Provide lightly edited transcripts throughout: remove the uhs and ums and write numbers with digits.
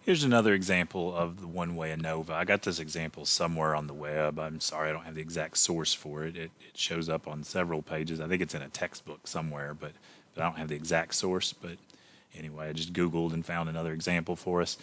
Here's another example of the one-way ANOVA. I got this example somewhere on the web. I'm sorry I don't have the exact source for it. It shows up on several pages. I think it's in a textbook somewhere, but I don't have the exact source. But anyway, I just Googled and found another example for us.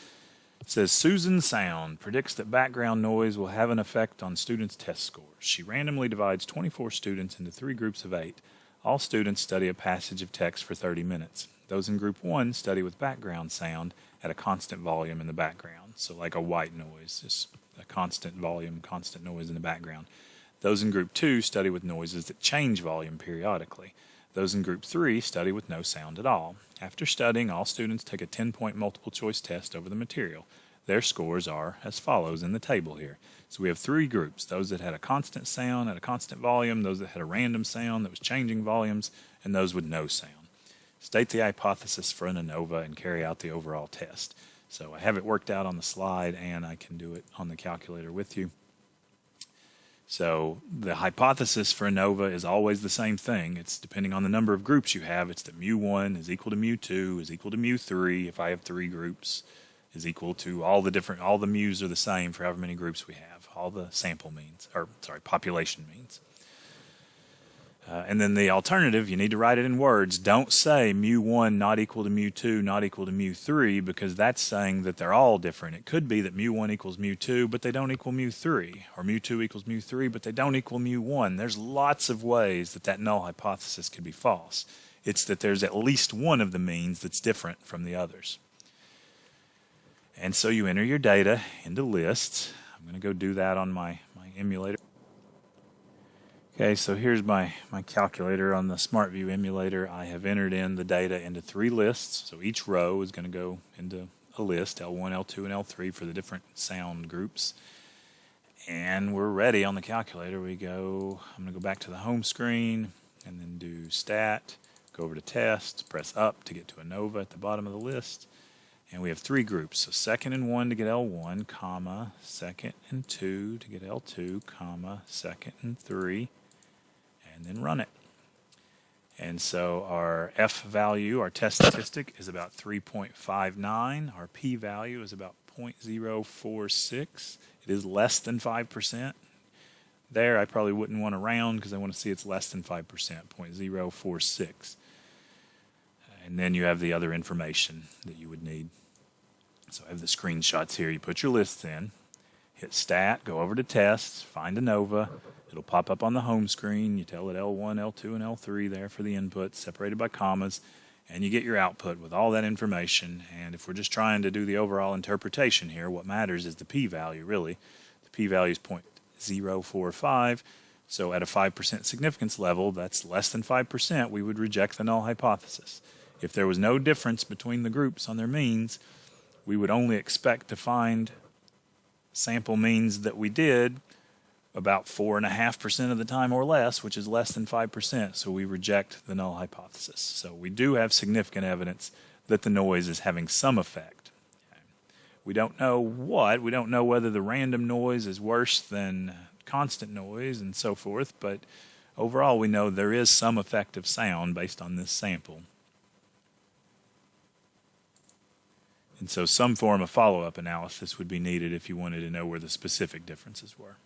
It says, Susan Sound predicts that background noise will have an effect on students' test scores. She randomly divides 24 students into 3 groups of 8. All students study a passage of text for 30 minutes. Those in Group 1 study with background sound at a constant volume in the background. So like a white noise, just a constant volume, constant noise in the background. Those in Group 2 study with noises that change volume periodically. Those in Group 3 study with no sound at all. After studying, all students take a 10-point multiple choice test over the material. Their scores are as follows in the table here. So we have 3 groups, those that had a constant sound at a constant volume, those that had a random sound that was changing volumes, and those with no sound. State the hypothesis for an ANOVA and carry out the overall test. So I have it worked out on the slide, and I can do it on the calculator with you. So the hypothesis for ANOVA is always the same thing. It's depending on the number of groups you have. It's that mu1 is equal to mu2 is equal to mu3 if I have 3 groups, is equal to all the mu's are the same for however many groups we have, all the population means. And then the alternative, you need to write it in words. Don't say mu1 not equal to mu2 not equal to mu3, because that's saying that they're all different. It could be that mu1 equals mu2, but they don't equal mu3, or mu2 equals mu3, but they don't equal mu1. There's lots of ways that null hypothesis could be false. It's that there's at least one of the means that's different from the others. And so you enter your data into lists. I'm going to go do that on my emulator. Okay, so here's my calculator on the SmartView emulator. I have entered in the data into 3 lists. So each row is going to go into a list, L1, L2, and L3 for the different sound groups. And we're ready on the calculator. I'm going to go back to the home screen and then do stat, go over to test, press up to get to ANOVA at the bottom of the list. And we have 3 groups. So second and 1 to get L1, comma, second and 2 to get L2, comma, second and 3. And then run it. And so our F value, our test statistic, is about 3.59. Our P value is about 0.046. It is less than 5%. There, I probably wouldn't want to round because I want to see it's less than 5%, 0.046. And then you have the other information that you would need. So I have the screenshots here. You put your lists in, hit stat, go over to tests, find ANOVA. It'll pop up on the home screen. You tell it L1, L2, and L3 there for the inputs, separated by commas, and you get your output with all that information. And if we're just trying to do the overall interpretation here, what matters is the p-value, really. The p-value is 0.045, so at a 5% significance level, that's less than 5%, we would reject the null hypothesis. If there was no difference between the groups on their means, we would only expect to find sample means that we did about 4.5% of the time or less, which is less than 5%, so we reject the null hypothesis. So we do have significant evidence that the noise is having some effect. We don't know what. We don't know whether the random noise is worse than constant noise and so forth, but overall we know there is some effect of sound based on this sample. And so some form of follow-up analysis would be needed if you wanted to know where the specific differences were.